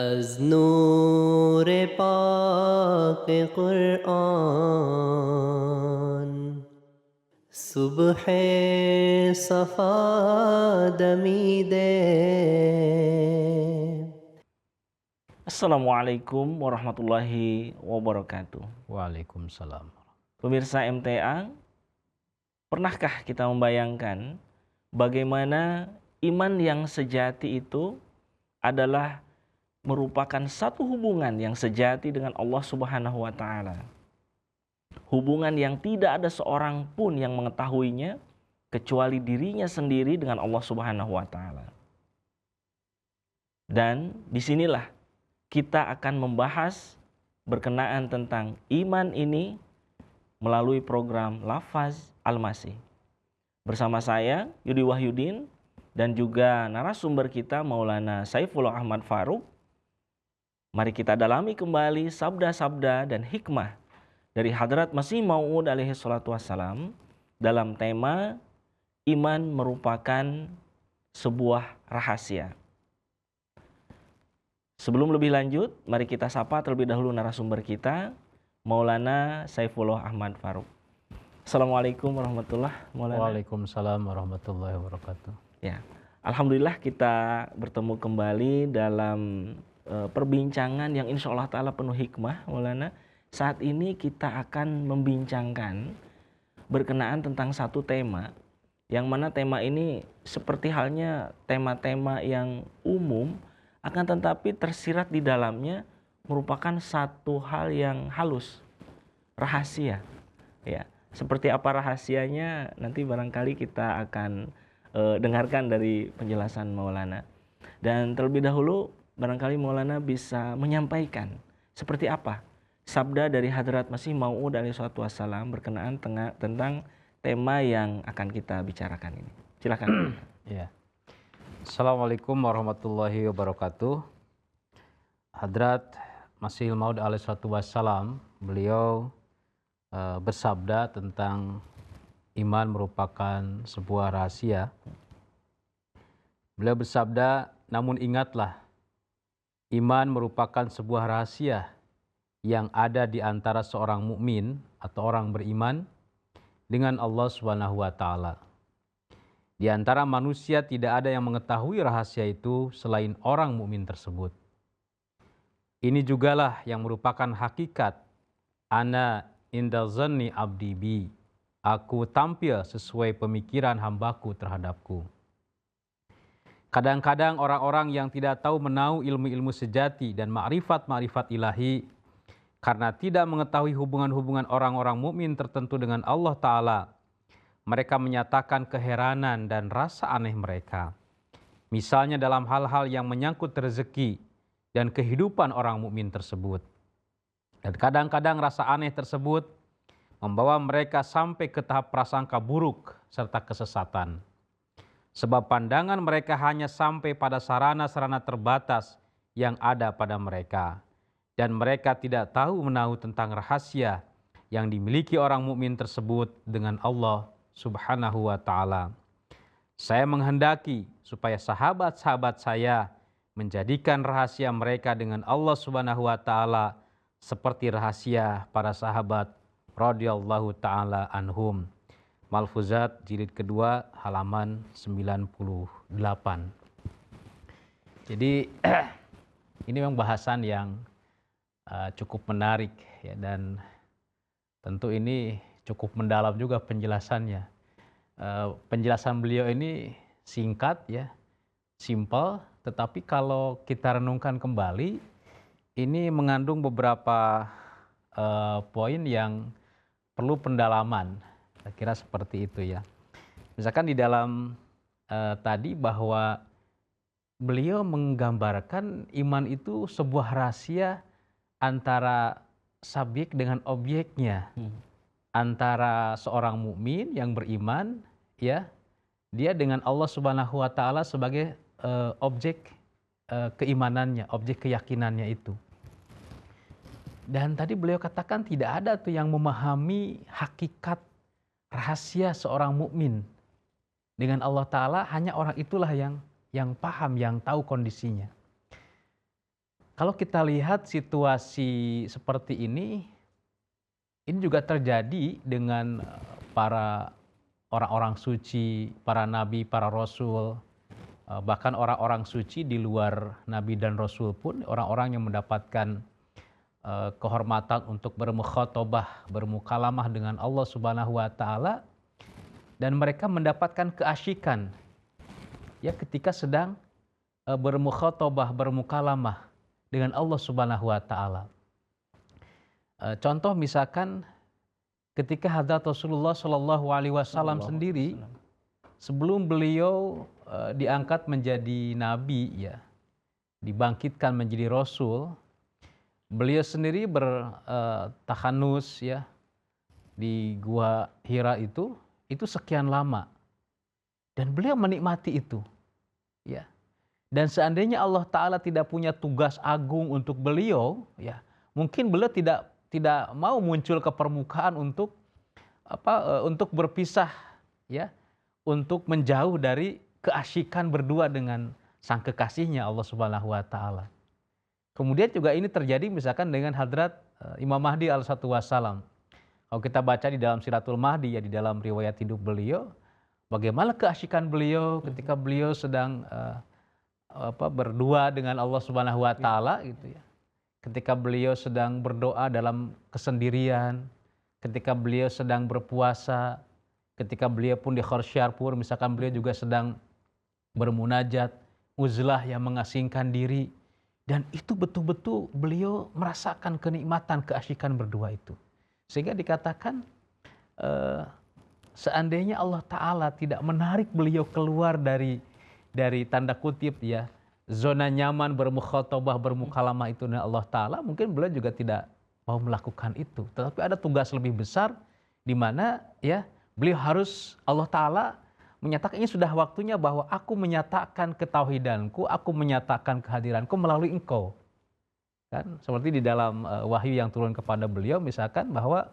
از نور پاک قرآن صبح صفا دمیده. Assalamualaikum warahmatullahi wabarakatuh. Waalaikumsalam. Pemirsa MTA, pernahkah kita membayangkan bagaimana iman yang sejati itu adalah merupakan satu hubungan yang sejati dengan Allah Subhanahu wa taala. Hubungan yang tidak ada seorang pun yang mengetahuinya kecuali dirinya sendiri dengan Allah Subhanahu wa taala. Dan disinilah kita akan membahas berkenaan tentang iman ini melalui program Lafaz Al-Masih. Bersama saya Yudi Wahyudin dan juga narasumber kita Maulana Saifullah Ahmad Faruk. Mari kita dalami kembali sabda-sabda dan hikmah dari Hadrat Masih Maud alaihi salatu wassalam dalam tema iman merupakan sebuah rahasia. Sebelum lebih lanjut, mari kita sapa terlebih dahulu narasumber kita, Maulana Saifullah Ahmad Faruk. Assalamualaikum warahmatullahi wabarakatuh. Waalaikumsalam warahmatullahi wabarakatuh. Ya, alhamdulillah kita bertemu kembali dalam perbincangan yang insya Allah Ta'ala penuh hikmah, Maulana. Saat ini kita akan membincangkan berkenaan tentang satu tema, yang mana tema ini seperti halnya tema-tema yang umum, akan tetapi tersirat di dalamnya merupakan satu hal yang halus, rahasia. Ya, seperti apa rahasianya nanti barangkali kita akan dengarkan dari penjelasan Maulana. Dan terlebih dahulu barangkali Maulana bisa menyampaikan seperti apa sabda dari Hadrat Masih Maud alaihi salatu wassalam berkenaan tentang tema yang akan kita bicarakan ini. Silakan. Ya. Assalamualaikum warahmatullahi wabarakatuh. Hadrat Masih Maud alaihi salatu wassalam, beliau bersabda tentang iman merupakan sebuah rahasia. Beliau bersabda, namun ingatlah, iman merupakan sebuah rahasia yang ada di antara seorang mukmin atau orang beriman dengan Allah Subhanahu wa taala. Di antara manusia tidak ada yang mengetahui rahasia itu selain orang mukmin tersebut. Ini jugalah yang merupakan hakikat ana inda zanni abdi bi. Aku tampil sesuai pemikiran hambaku terhadapku. Kadang-kadang orang-orang yang tidak tahu menahu ilmu-ilmu sejati dan ma'rifat-ma'rifat ilahi karena tidak mengetahui hubungan-hubungan orang-orang mukmin tertentu dengan Allah Ta'ala, mereka menyatakan keheranan dan rasa aneh mereka. Misalnya dalam hal-hal yang menyangkut rezeki dan kehidupan orang mukmin tersebut. Dan kadang-kadang rasa aneh tersebut membawa mereka sampai ke tahap prasangka buruk serta kesesatan. Sebab pandangan mereka hanya sampai pada sarana-sarana terbatas yang ada pada mereka. Dan mereka tidak tahu menahu tentang rahasia yang dimiliki orang mukmin tersebut dengan Allah Subhanahu wa ta'ala. Saya menghendaki supaya sahabat-sahabat saya menjadikan rahasia mereka dengan Allah Subhanahu wa ta'ala seperti rahasia para sahabat radhiyallahu ta'ala anhum. Malfuzat jilid kedua halaman 98. Jadi ini memang bahasan yang cukup menarik ya, dan tentu ini cukup mendalam juga penjelasannya. Penjelasan beliau ini singkat ya, simpel, tetapi kalau kita renungkan kembali, ini mengandung beberapa poin yang perlu pendalaman. Saya kira seperti itu ya. Misalkan di dalam tadi bahwa beliau menggambarkan iman itu sebuah rahasia antara subjek dengan objeknya. Antara seorang mukmin yang beriman ya, dia dengan Allah Subhanahu wa taala sebagai objek keimanannya, objek keyakinannya itu. Dan tadi beliau katakan tidak ada tuh yang memahami hakikat rahasia seorang mukmin dengan Allah Ta'ala, hanya orang itulah yang paham, yang tahu kondisinya. Kalau kita lihat situasi seperti ini juga terjadi dengan para orang-orang suci, para nabi, para rasul, bahkan orang-orang suci di luar nabi dan rasul pun, orang-orang yang mendapatkan kehormatan untuk bermukhatabah, bermukalamah dengan Allah Subhanahu wa taala, dan mereka mendapatkan keasyikan ya ketika sedang bermukhatabah, bermukalamah dengan Allah Subhanahu wa taala. Contoh misalkan ketika Hadrat Rasulullah Shallallahu alaihi wasallam sendiri sebelum beliau diangkat menjadi nabi ya, dibangkitkan menjadi rasul, beliau sendiri bertahanus ya di gua Hira itu sekian lama, dan beliau menikmati itu ya. Dan seandainya Allah Ta'ala tidak punya tugas agung untuk beliau ya, mungkin beliau tidak mau muncul ke permukaan untuk berpisah ya, untuk menjauh dari keasyikan berdua dengan sang kekasihnya Allah Subhanahu wa taala. Kemudian juga ini terjadi misalkan dengan Hadrat Imam Mahdi alaihissalam. Kalau kita baca di dalam Siratul Mahdi ya, di dalam riwayat hidup beliau, bagaimana keasyikan beliau ketika beliau sedang berdua dengan Allah Subhanahu wa taala gitu ya. Ketika beliau sedang berdoa dalam kesendirian, ketika beliau sedang berpuasa, ketika beliau pun di Khorsyarpur misalkan beliau juga sedang bermunajat, uzlah yang mengasingkan diri, dan itu betul-betul beliau merasakan kenikmatan keasyikan berdua itu. Sehingga dikatakan seandainya Allah Ta'ala tidak menarik beliau keluar dari tanda kutip ya, zona nyaman bermukhatabah, bermukalamah itu dengan Allah Ta'ala, mungkin beliau juga tidak mau melakukan itu. Tetapi ada tugas lebih besar di mana ya beliau harus, Allah Ta'ala menyatakan ini sudah waktunya bahwa aku menyatakan ketauhidanku, aku menyatakan kehadiranku melalui engkau. Kan seperti di dalam wahyu yang turun kepada beliau misalkan bahwa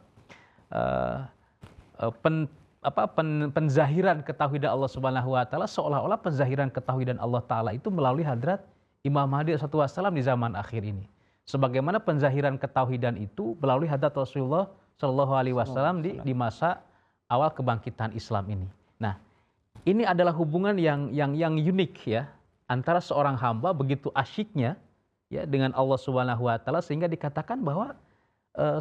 penzahiran ketauhidan Allah Subhanahu wa taala, seolah-olah penzahiran ketauhidan Allah Ta'ala itu melalui Hadrat Imam Mahdi SAW di zaman akhir ini. Sebagaimana penzahiran ketauhidan itu melalui Hadrat Rasulullah Shallallahu alaihi wasallam di masa awal kebangkitan Islam ini. Nah, ini adalah hubungan yang unik ya antara seorang hamba begitu asyiknya ya dengan Allah Subhanahu wa taala, sehingga dikatakan bahwa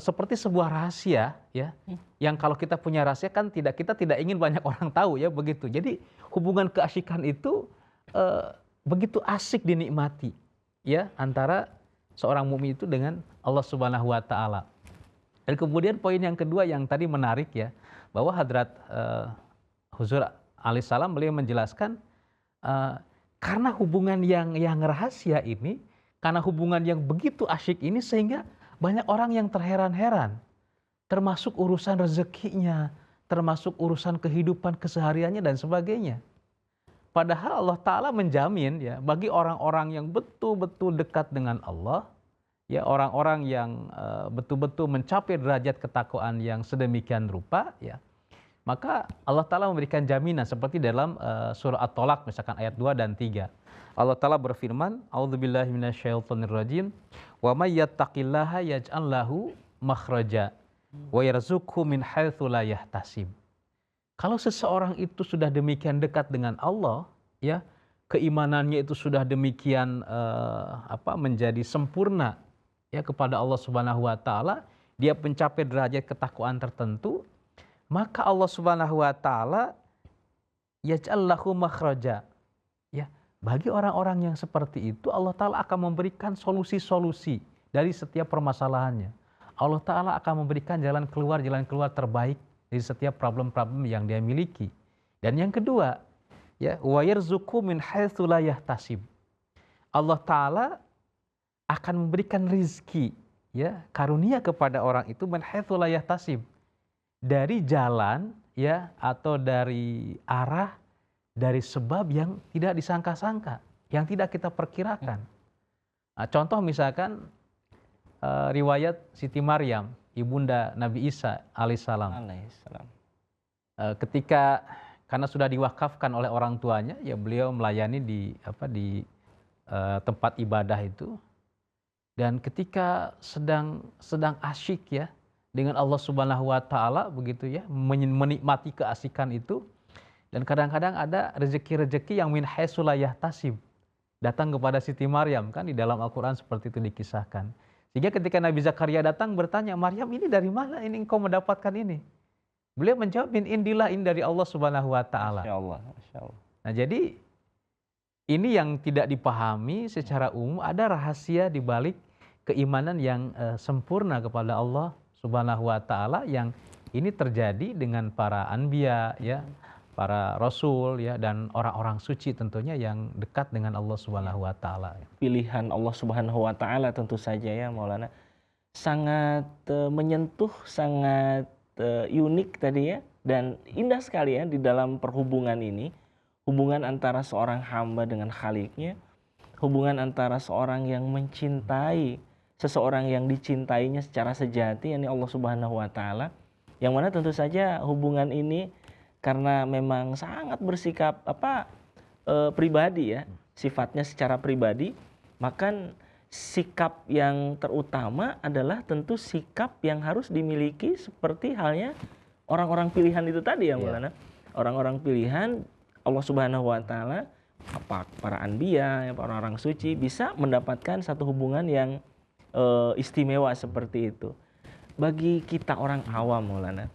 seperti sebuah rahasia ya, yang kalau kita punya rahasia kan kita tidak ingin banyak orang tahu ya begitu. Jadi hubungan keasyikan itu begitu asik dinikmati ya antara seorang mukmin itu dengan Allah Subhanahu wa taala. Dan kemudian poin yang kedua yang tadi menarik ya, bahwa Hadrat Huzur alaihissalam beliau menjelaskan karena hubungan yang rahasia ini, karena hubungan yang begitu asyik ini, sehingga banyak orang yang terheran-heran, termasuk urusan rezekinya, termasuk urusan kehidupan kesehariannya dan sebagainya. Padahal Allah Ta'ala menjamin ya bagi orang-orang yang betul-betul dekat dengan Allah, ya orang-orang yang betul-betul mencapai derajat ketakwaan yang sedemikian rupa ya, maka Allah Ta'ala memberikan jaminan seperti dalam surah At-Tolaq misalkan ayat 2 dan 3. Allah Ta'ala berfirman, A'udzubillahi minasyaitonirrajim, wa may yattaqillaha yaj'al lahu makhraja wa yarzuqhu min haitsu la yahtasib. Kalau seseorang itu sudah demikian dekat dengan Allah, ya, keimanannya itu sudah demikian menjadi sempurna ya kepada Allah Subhanahu wa taala, dia mencapai derajat ketakwaan tertentu, maka Allah Subhanahu wa taala yaj'al lahu makhraja. Ya, bagi orang-orang yang seperti itu Allah Ta'ala akan memberikan solusi-solusi dari setiap permasalahannya. Allah Ta'ala akan memberikan jalan keluar terbaik dari setiap problem-problem yang dia miliki. Dan yang kedua, ya, wa yarzuqhu min haitsu la yahtasib. Allah Ta'ala akan memberikan rizki, ya, karunia kepada orang itu min haitsu la yahtasib, dari jalan ya atau dari arah, dari sebab yang tidak disangka-sangka, yang tidak kita perkirakan. Nah, contoh misalkan riwayat Siti Maryam, ibunda Nabi Isa alaihissalam. Ketika karena sudah diwakafkan oleh orang tuanya, ya beliau melayani di tempat ibadah itu. Dan ketika sedang asyik ya dengan Allah Subhanahu wa taala begitu ya, menikmati keasikan itu, dan kadang-kadang ada rezeki-rezeki yang min haitsu la yahtasib datang kepada Siti Maryam, kan di dalam Al-Qur'an seperti itu dikisahkan. Sehingga ketika Nabi Zakaria datang bertanya, "Maryam, ini dari mana ini engkau mendapatkan ini?" Beliau menjawab, "Min indillah, ini dari Allah Subhanahu wa taala." Masya Allah, Masya Allah. Nah, jadi ini yang tidak dipahami secara umum, ada rahasia di balik keimanan yang sempurna kepada Allah Subhanahu wa taala, yang ini terjadi dengan para anbiya ya, para rasul ya, dan orang-orang suci tentunya yang dekat dengan Allah Subhanahu wa taala. Pilihan Allah Subhanahu wa taala tentu saja ya Maulana sangat menyentuh, sangat unik tadi ya, dan indah sekali ya di dalam perhubungan ini, hubungan antara seorang hamba dengan Khaliknya, hubungan antara seorang yang mencintai seseorang yang dicintainya secara sejati, yakni Allah Subhanahu wa taala, yang mana tentu saja hubungan ini karena memang sangat bersikap pribadi ya, sifatnya secara pribadi, maka sikap yang terutama adalah tentu sikap yang harus dimiliki seperti halnya orang-orang pilihan itu tadi ya Maulana. Orang-orang pilihan Allah Subhanahu wa taala, para anbiya, para orang suci bisa mendapatkan satu hubungan yang istimewa seperti itu. Bagi kita orang awam Maulana,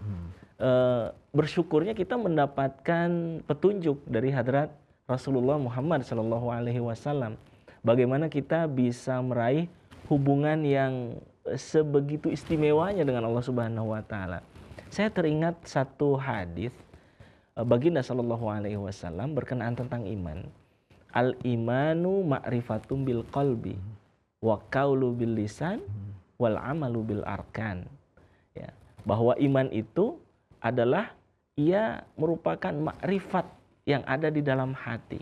bersyukurnya kita mendapatkan petunjuk dari hadrat Rasulullah Muhammad SAW. Bagaimana kita bisa meraih hubungan yang sebegitu istimewanya dengan Allah Subhanahu wa taala. Saya teringat satu hadis baginda Shallallahu alaihi wasallam berkenaan tentang iman. Al imanu ma'rifatum bil qalbi wa qaulu bil lisan wal amalu bil arkan. Ya, bahwa iman itu adalah ia merupakan makrifat yang ada di dalam hati.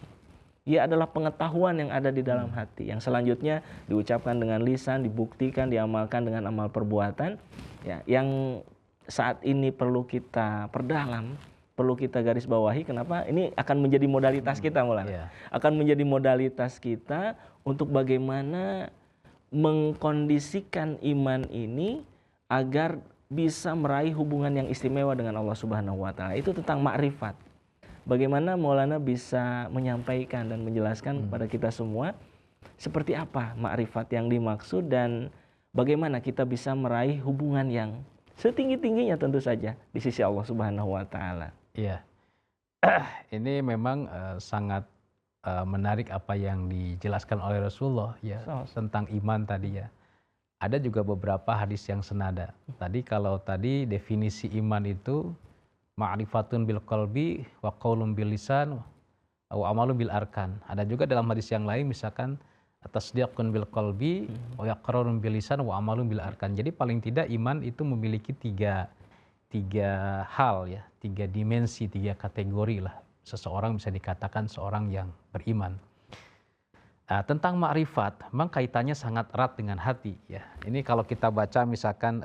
Ia adalah pengetahuan yang ada di dalam hati, yang selanjutnya diucapkan dengan lisan, dibuktikan, diamalkan dengan amal perbuatan. Ya, yang saat ini perlu kita perdalam, perlu kita garis bawahi. Kenapa? Ini akan menjadi modalitas kita Maulana. Akan menjadi modalitas kita untuk bagaimana mengkondisikan iman ini agar bisa meraih hubungan yang istimewa dengan Allah Subhanahu wa taala. Itu tentang makrifat. Bagaimana Maulana bisa menyampaikan dan menjelaskan kepada kita semua seperti apa makrifat yang dimaksud dan bagaimana kita bisa meraih hubungan yang setinggi-tingginya tentu saja di sisi Allah Subhanahu wa taala. Iya. Ini memang sangat menarik apa yang dijelaskan oleh Rasulullah ya tentang iman tadi ya. Ada juga beberapa hadis yang senada. Tadi kalau tadi definisi iman itu ma'rifatun bil qalbi wa qaulun bil lisan wa amalun bil arkan. Ada juga dalam hadis yang lain misalkan tasdiqun bil qalbi wa yaqrarun bil lisan wa amalun bil arkan. Jadi paling tidak iman itu memiliki tiga hal ya, tiga dimensi, tiga kategori lah. Seseorang bisa dikatakan seorang yang beriman. Tentang ma'rifat, memang kaitannya sangat erat dengan hati ya. Ini kalau kita baca misalkan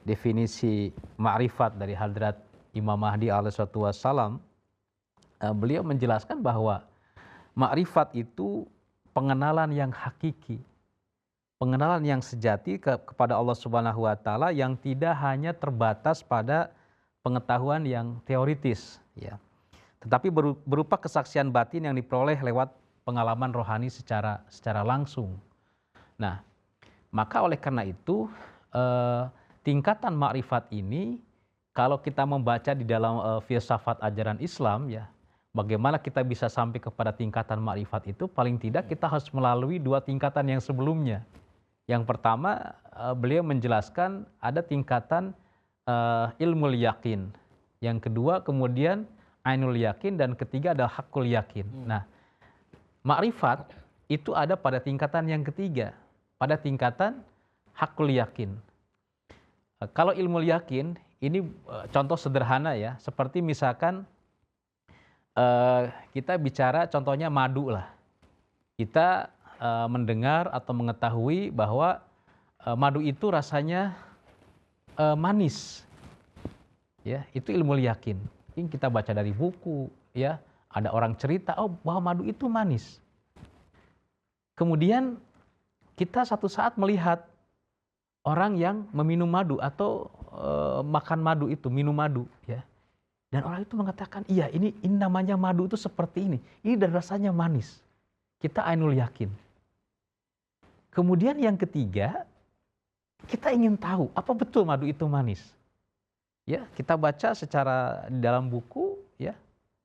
definisi ma'rifat dari Hadrat Imam Mahdi alaihissalatu wassalam, beliau menjelaskan bahwa ma'rifat itu pengenalan yang hakiki, pengenalan yang sejati kepada Allah Subhanahu wa taala yang tidak hanya terbatas pada pengetahuan yang teoritis ya. Tetapi berupa kesaksian batin yang diperoleh lewat pengalaman rohani secara langsung. Nah, maka oleh karena itu tingkatan ma'rifat ini kalau kita membaca di dalam filsafat ajaran Islam ya, bagaimana kita bisa sampai kepada tingkatan ma'rifat itu, paling tidak kita harus melalui dua tingkatan yang sebelumnya. Yang pertama, beliau menjelaskan ada tingkatan ilmul yakin. Yang kedua kemudian ainul yakin, dan ketiga adalah hakul yakin. Nah, ma'rifat itu ada pada tingkatan yang ketiga, pada tingkatan hakul yakin. Kalau ilmu yakin, ini contoh sederhana ya, seperti misalkan kita bicara contohnya madu lah. Kita mendengar atau mengetahui bahwa madu itu rasanya manis. Ya, itu ilmu yakin. Ini kita baca dari buku ya, ada orang cerita bahwa madu itu manis. Kemudian kita satu saat melihat orang yang meminum madu atau makan madu itu, minum madu, ya. Dan orang itu mengatakan, iya ini namanya madu itu seperti ini dan rasanya manis. Kita ainul yakin. Kemudian yang ketiga, kita ingin tahu apa betul madu itu manis. Ya, kita baca secara di dalam buku, ya,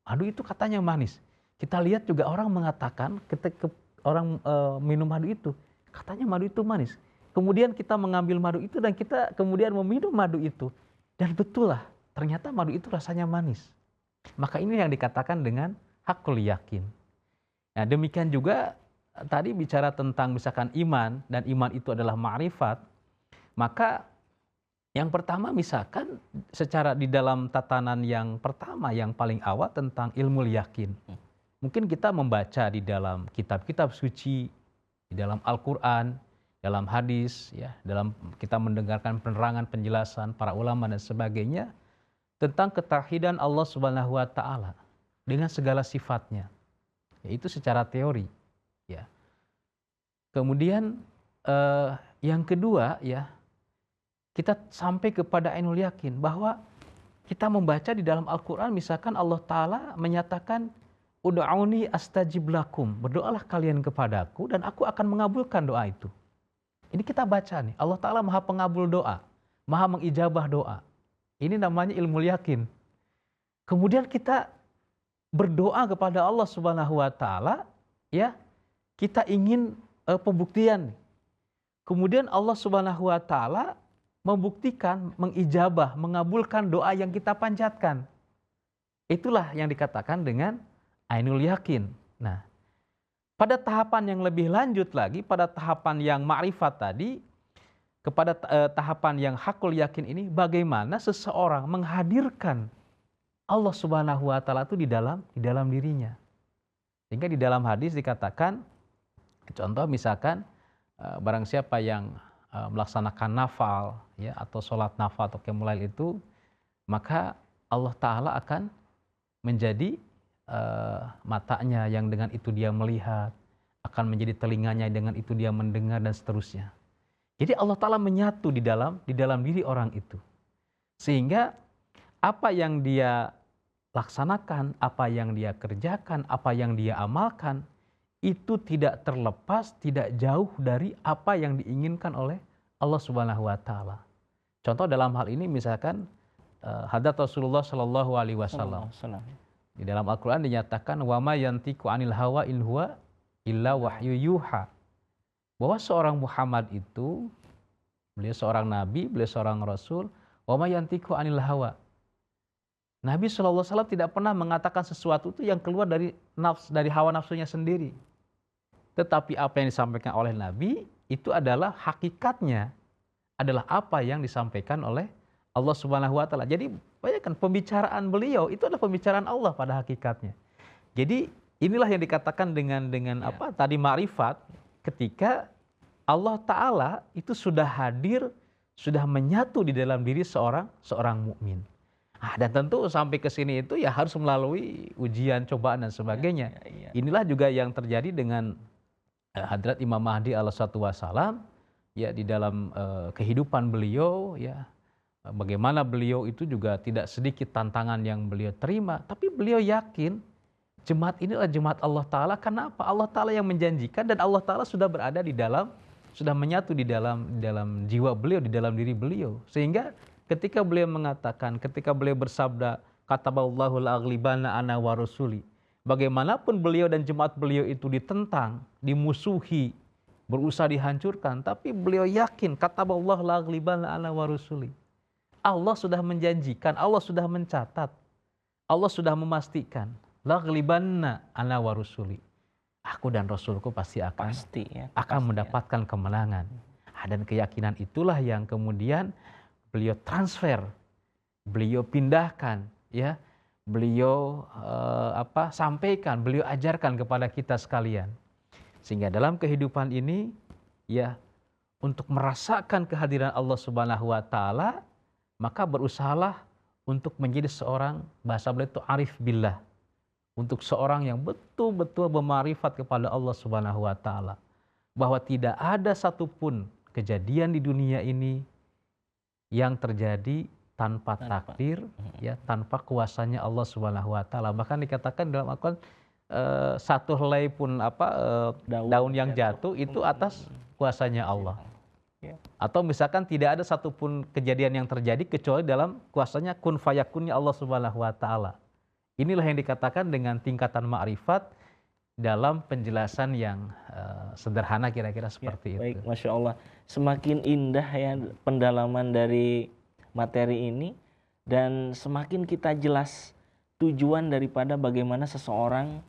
madu itu katanya manis. Kita lihat juga orang mengatakan ketika orang minum madu itu, katanya madu itu manis. Kemudian kita mengambil madu itu dan kita kemudian meminum madu itu. Dan betul lah, ternyata madu itu rasanya manis. Maka ini yang dikatakan dengan hakul yakin. Nah, demikian juga tadi bicara tentang misalkan iman, dan iman itu adalah ma'rifat. Maka yang pertama misalkan secara di dalam tatanan yang pertama, yang paling awal tentang ilmu yakin. Mungkin kita membaca di dalam kitab-kitab suci, di dalam Al-Quran, dalam hadis, ya, dalam kita mendengarkan penerangan penjelasan para ulama dan sebagainya tentang ketauhidan Allah Subhanahu wa taala dengan segala sifatnya. Yaitu secara teori, ya. Kemudian yang kedua, ya, kita sampai kepada ainul yakin bahwa kita membaca di dalam Al-Quran, misalkan Allah Ta'ala menyatakan, Ud'auni astajib lakum, berdoalah kalian kepadaku dan aku akan mengabulkan doa itu. Ini kita baca nih, Allah Ta'ala maha pengabul doa, maha mengijabah doa. Ini namanya ilmu yakin. Kemudian kita berdoa kepada Allah Subhanahu wa Ta'ala, ya, kita ingin pembuktian. Kemudian Allah Subhanahu wa Ta'ala membuktikan, mengijabah, mengabulkan doa yang kita panjatkan. Itulah yang dikatakan dengan ainul yakin. Nah, pada tahapan yang lebih lanjut lagi, pada tahapan yang ma'rifat tadi, kepada tahapan yang hakul yakin ini, bagaimana seseorang menghadirkan Allah Subhanahu wa Ta'ala itu di dalam dirinya. Sehingga di dalam hadis dikatakan, contoh misalkan barang siapa yang melaksanakan nafal, ya, atau sholat nafal atau qiyamul itu, maka Allah Ta'ala akan menjadi matanya yang dengan itu dia melihat, akan menjadi telinganya dengan itu dia mendengar, dan seterusnya. Jadi Allah Ta'ala menyatu di dalam diri orang itu. Sehingga apa yang dia laksanakan, apa yang dia kerjakan, apa yang dia amalkan, itu tidak terlepas, tidak jauh dari apa yang diinginkan oleh Allah Subhanahu wa Ta'ala. Contoh dalam hal ini misalkan hadrat Rasulullah Shallallahu alaihi wasallam. Di dalam Al-Qur'an dinyatakan wa ma yantiqu 'anil hawa in huwa illa wahyu yuha. Bahwa seorang Muhammad itu, beliau seorang nabi, beliau seorang rasul, wa ma yantiqu 'anil hawa. Nabi Shallallahu alaihi wasallam tidak pernah mengatakan sesuatu itu yang keluar dari hawa nafsunya sendiri. Tetapi apa yang disampaikan oleh Nabi itu adalah hakikatnya, adalah apa yang disampaikan oleh Allah Subhanahu wa Ta'ala. Jadi bayangkan, pembicaraan beliau itu adalah pembicaraan Allah pada hakikatnya. Jadi inilah yang dikatakan dengan apa tadi, ma'rifat, ketika Allah Ta'ala itu sudah hadir, sudah menyatu di dalam diri seorang mukmin. Dan tentu sampai ke sini itu ya harus melalui ujian, cobaan dan sebagainya. Inilah juga yang terjadi dengan Hadrat Imam Mahdi alaihissalatu wassalam, ya, di dalam kehidupan beliau, ya, bagaimana beliau itu juga tidak sedikit tantangan yang beliau terima, tapi beliau yakin jemaat inilah jemaat Allah Ta'ala. Kenapa? Allah Ta'ala yang menjanjikan, dan Allah Ta'ala sudah berada di dalam, sudah menyatu di dalam jiwa beliau, di dalam diri beliau. Sehingga ketika beliau mengatakan, ketika beliau bersabda, kataballahu la'aglibana ana wa rasuli, bagaimanapun beliau dan jemaat beliau itu ditentang, dimusuhi, berusaha dihancurkan, tapi beliau yakin, kataballahu la'aglibana ana wa rasuli. Allah sudah menjanjikan, Allah sudah mencatat, Allah sudah memastikan, la'aglibanna ana wa rasuli. Aku dan Rasulku pasti akan mendapatkan kemenangan. Dan keyakinan itulah yang kemudian beliau transfer, beliau pindahkan, ya, beliau sampaikan, beliau ajarkan kepada kita sekalian. Sehingga dalam kehidupan ini, ya, untuk merasakan kehadiran Allah Subhanahu wa Ta'ala, maka berusahalah untuk menjadi seorang, bahasa beliau itu arif billah, untuk seorang yang betul-betul bermarifat kepada Allah Subhanahu wa Ta'ala. bahwa tidak ada satupun kejadian di dunia ini yang terjadi tanpa takdir, ya, tanpa kuasanya Allah Subhanahu wa taala. Bahkan dikatakan dalam Al-Qur'an satu helai pun daun yang jatuh itu atas kuasanya Allah. Ya. Atau misalkan tidak ada satupun kejadian yang terjadi kecuali dalam kuasanya kun fayakunnya Allah Subhanahu wa taala. Inilah yang dikatakan dengan tingkatan ma'rifat dalam penjelasan yang sederhana kira-kira seperti Baik, itu. Masya Allah. Semakin indah ya pendalaman dari materi ini, dan semakin kita jelas tujuan daripada bagaimana seseorang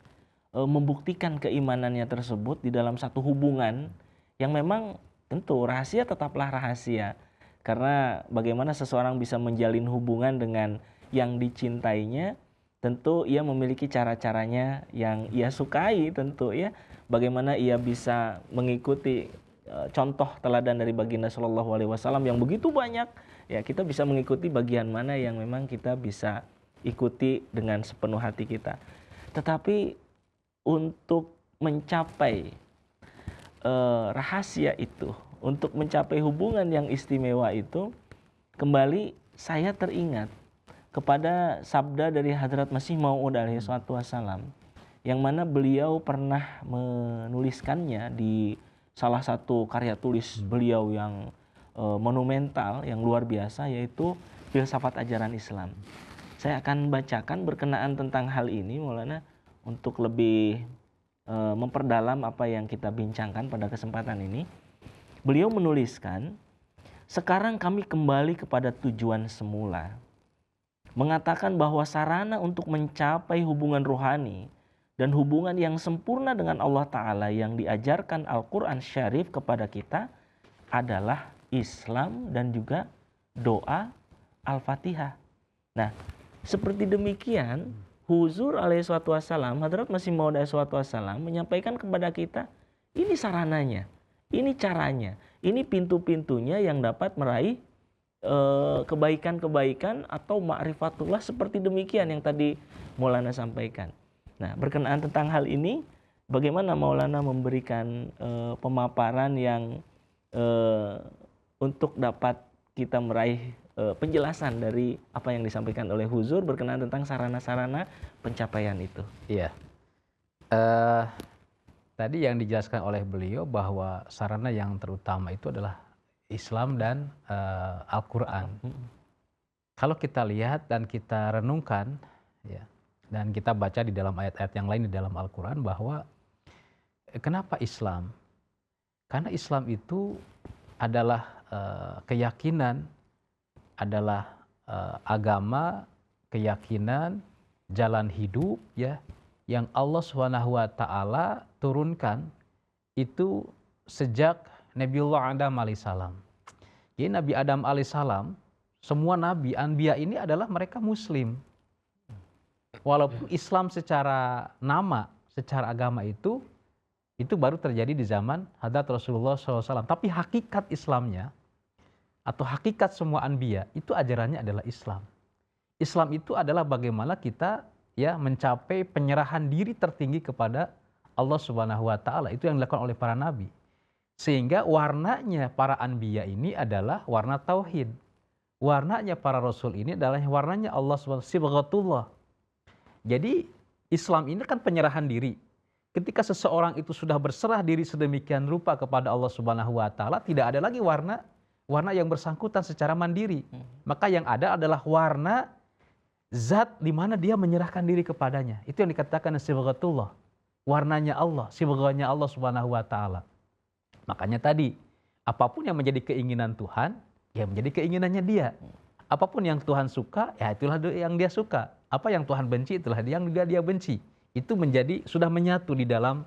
membuktikan keimanannya tersebut di dalam satu hubungan yang memang tentu rahasia tetaplah rahasia. Karena bagaimana seseorang bisa menjalin hubungan dengan yang dicintainya, tentu ia memiliki cara-caranya yang ia sukai tentu ya. Bagaimana ia bisa mengikuti contoh teladan dari baginda Shallallahu Alaihi Wasallam yang begitu banyak, ya kita bisa mengikuti bagian mana yang memang kita bisa ikuti dengan sepenuh hati kita. Tetapi untuk mencapai rahasia itu, untuk mencapai hubungan yang istimewa itu, kembali saya teringat kepada sabda dari Hadrat Masih Maud alaihi wassalam, yang mana beliau pernah menuliskannya di salah satu karya tulis beliau yang monumental, yang luar biasa, yaitu Filsafat Ajaran Islam. Saya akan bacakan berkenaan tentang hal ini, Maulana, untuk lebih memperdalam apa yang kita bincangkan pada kesempatan ini. Beliau menuliskan, sekarang kami kembali kepada tujuan semula, mengatakan bahwa sarana untuk mencapai hubungan rohani dan hubungan yang sempurna dengan Allah Ta'ala yang diajarkan Al-Quran Syarif kepada kita adalah Islam dan juga doa Al-Fatihah. Nah, seperti demikian, Huzur alaihi wassalam, Hadrat Masih Maud alaihi wassalam menyampaikan kepada kita, ini sarananya, ini caranya, ini pintu-pintunya yang dapat meraih kebaikan-kebaikan atau ma'rifatullah seperti demikian yang tadi Maulana sampaikan. Nah, berkenaan tentang hal ini, bagaimana Maulana memberikan pemaparan yang untuk dapat kita meraih penjelasan dari apa yang disampaikan oleh Huzur berkenaan tentang sarana-sarana pencapaian itu. Iya. Tadi yang dijelaskan oleh beliau bahwa sarana yang terutama itu adalah Islam dan Al-Quran. Kalau kita lihat dan kita renungkan, ya, dan kita baca di dalam ayat-ayat yang lain di dalam Al-Quran, bahwa kenapa Islam? Karena Islam itu adalah keyakinan, adalah agama, keyakinan, jalan hidup, ya, yang Allah Subhanahu wa taala turunkan itu sejak Nabiullah Adam alaihissalam. Jadi Nabi Adam alaihissalam, semua nabi, anbiya ini adalah mereka muslim. Walaupun Islam secara nama, secara agama itu baru terjadi di zaman Hadrat Rasulullah SAW. Tapi hakikat Islamnya, atau hakikat semua anbiya, itu ajarannya adalah Islam. Islam itu adalah bagaimana kita ya mencapai penyerahan diri tertinggi kepada Allah Subhanahu wa taala. Itu yang dilakukan oleh para nabi. Sehingga warnanya para anbiya ini adalah warna tauhid. Warnanya para rasul ini adalah warnanya Allah Subhanahu wa taala, sibghatullah. Jadi Islam ini kan penyerahan diri. Ketika seseorang itu sudah berserah diri sedemikian rupa kepada Allah Subhanahu wa taala, tidak ada lagi warna yang bersangkutan secara mandiri. Maka yang ada adalah warna zat di mana dia menyerahkan diri kepadanya. Itu yang dikatakan sibghatullah. Warnanya Allah, sibghahnya Allah Subhanahu wa taala. Makanya tadi, apapun yang menjadi keinginan Tuhan, ya menjadi keinginannya dia. Apapun yang Tuhan suka, ya itulah yang dia suka. Apa yang Tuhan benci, itulah yang dia benci. Itu sudah menyatu di dalam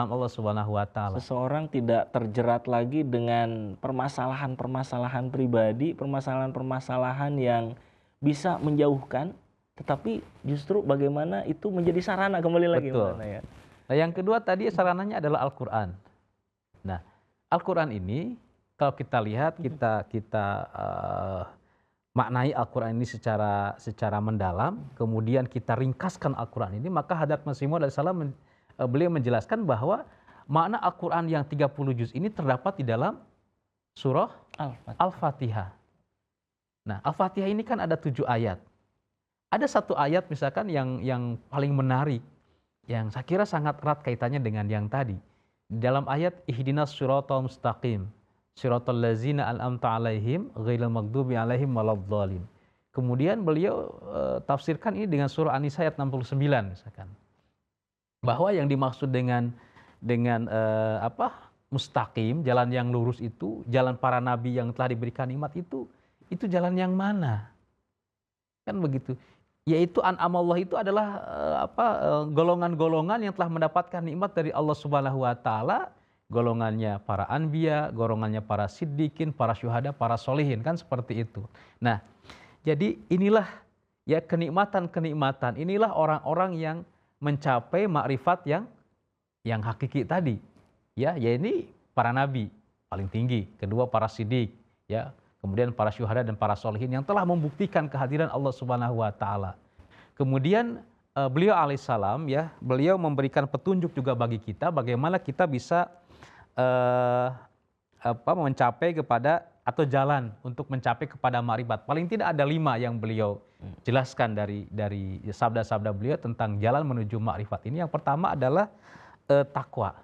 Allah Subhanahu wa taala. Seseorang tidak terjerat lagi dengan permasalahan-permasalahan pribadi, permasalahan-permasalahan yang bisa menjauhkan, tetapi justru bagaimana itu menjadi sarana kembali lagi. Betul. Ya. Nah, yang kedua tadi sarananya adalah Al-Quran. Nah, Al-Quran ini kalau kita lihat, kita maknai Al-Quran ini secara mendalam, kemudian kita ringkaskan Al-Quran ini, maka Hadrat Masih Maud alaihissalam beliau menjelaskan bahwa makna Al-Quran yang 30 juz ini terdapat di dalam surah Al-Fatihah. Nah, Al-Fatihah ini kan ada 7 ayat. Ada satu ayat misalkan yang paling menarik, yang saya kira sangat erat kaitannya dengan yang tadi. Di dalam ayat ihdinas siratal mustaqim, siratal ladzina an'amta alaihim ghairil maghdubi alaihim waladdallin. Kemudian beliau tafsirkan ini dengan surah An-Nisa ayat 69 misalkan. Bahwa yang dimaksud dengan mustaqim, jalan yang lurus itu, jalan para nabi yang telah diberikan nikmat itu jalan yang mana? Kan begitu. Yaitu an'amallah itu adalah golongan-golongan yang telah mendapatkan nikmat dari Allah Subhanahu wa taala, golongannya para anbiya, golongannya para siddiqin, para syuhada, para solihin, kan seperti itu. Nah, jadi inilah ya kenikmatan-kenikmatan, inilah orang-orang yang mencapai makrifat yang hakiki tadi. Ya ini para nabi paling tinggi, kedua para siddiq, ya, kemudian para syuhada dan para solihin yang telah membuktikan kehadiran Allah Subhanahu wa taala. Kemudian beliau alaihissalam ya, beliau memberikan petunjuk juga bagi kita bagaimana kita bisa mencapai kepada atau jalan untuk mencapai kepada makrifat. Paling tidak ada 5 yang beliau jelaskan dari sabda-sabda beliau tentang jalan menuju makrifat ini. Yang pertama adalah takwa.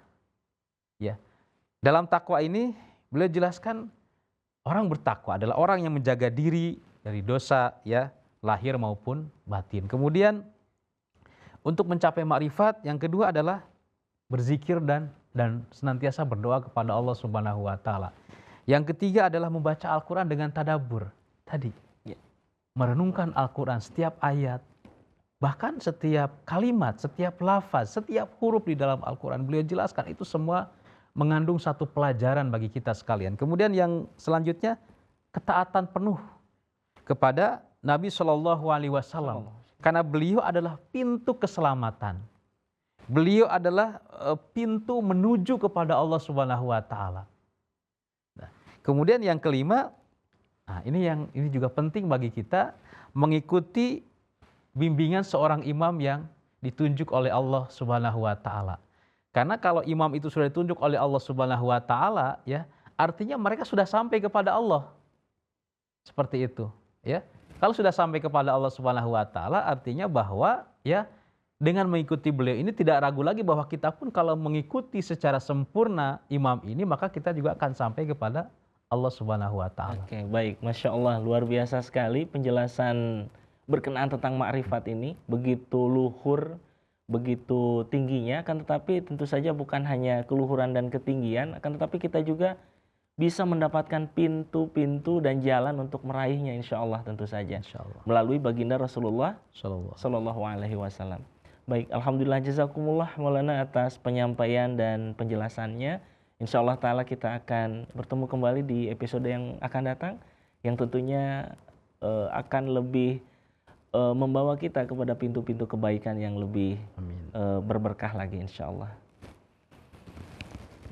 Ya. Dalam takwa ini beliau jelaskan orang bertakwa adalah orang yang menjaga diri dari dosa, ya, lahir maupun batin. Kemudian untuk mencapai makrifat yang kedua adalah berzikir dan senantiasa berdoa kepada Allah Subhanahu wa taala. Yang ketiga adalah membaca Al-Qur'an dengan tadabbur. Tadi, ya, merenungkan Al-Qur'an setiap ayat, bahkan setiap kalimat, setiap lafaz, setiap huruf di dalam Al-Qur'an beliau jelaskan itu semua mengandung satu pelajaran bagi kita sekalian. Kemudian yang selanjutnya ketaatan penuh kepada Nabi Shallallahu Alaihi Wasallam, karena beliau adalah pintu keselamatan. Beliau adalah pintu menuju kepada Allah Subhanahu Wa Taala. Nah, kemudian yang kelima, nah ini juga penting bagi kita mengikuti bimbingan seorang imam yang ditunjuk oleh Allah Subhanahu Wa Taala. Karena kalau imam itu sudah ditunjuk oleh Allah Subhanahu wa taala, ya, artinya mereka sudah sampai kepada Allah. Seperti itu, ya. Kalau sudah sampai kepada Allah Subhanahu wa taala, artinya bahwa ya dengan mengikuti beliau ini tidak ragu lagi bahwa kita pun kalau mengikuti secara sempurna imam ini, maka kita juga akan sampai kepada Allah Subhanahu wa taala. Oke, baik. Masya Allah, luar biasa sekali penjelasan berkenaan tentang makrifat ini, begitu luhur, begitu tingginya, akan tetapi tentu saja bukan hanya keluhuran dan ketinggian, akan tetapi kita juga bisa mendapatkan pintu-pintu dan jalan untuk meraihnya, insya Allah tentu saja, melalui baginda Rasulullah Sallallahu Alaihi Wasallam. Baik, alhamdulillah, jazakumullah Maulana atas penyampaian dan penjelasannya. Insya Allah Ta'ala kita akan bertemu kembali di episode yang akan datang, yang tentunya akan lebih membawa kita kepada pintu-pintu kebaikan yang lebih berberkah lagi, insya Allah.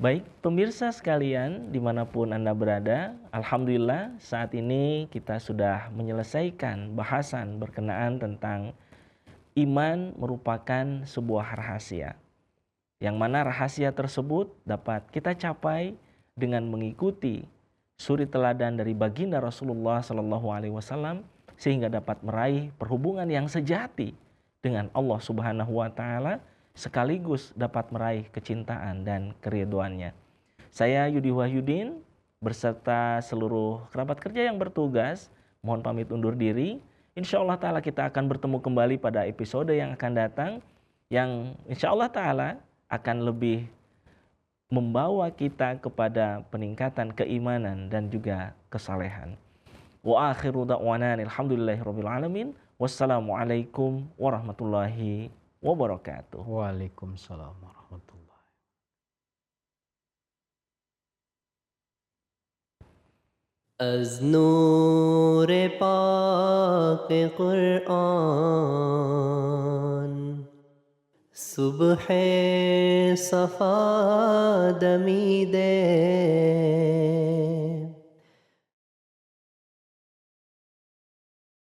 Baik, pemirsa sekalian dimanapun Anda berada, alhamdulillah saat ini kita sudah menyelesaikan bahasan berkenaan tentang iman merupakan sebuah rahasia, yang mana rahasia tersebut dapat kita capai dengan mengikuti suri teladan dari baginda Rasulullah Sallallahu Alaihi Wasallam, sehingga dapat meraih perhubungan yang sejati dengan Allah Subhanahu wa taala, sekaligus dapat meraih kecintaan dan keridhoannya. Saya Yudi Wahyudin beserta seluruh kerabat kerja yang bertugas mohon pamit undur diri. Insya Allah Ta'ala kita akan bertemu kembali pada episode yang akan datang, yang insya Allah Ta'ala akan lebih membawa kita kepada peningkatan keimanan dan juga kesalehan. Wa akhiru da'wana alhamdulillahirabbil alamin. Wassalamualaikum warahmatullahi wabarakatuh. Waalaikumsalam warahmatullahi. از نور پاک قرآن صبح صفا دمیده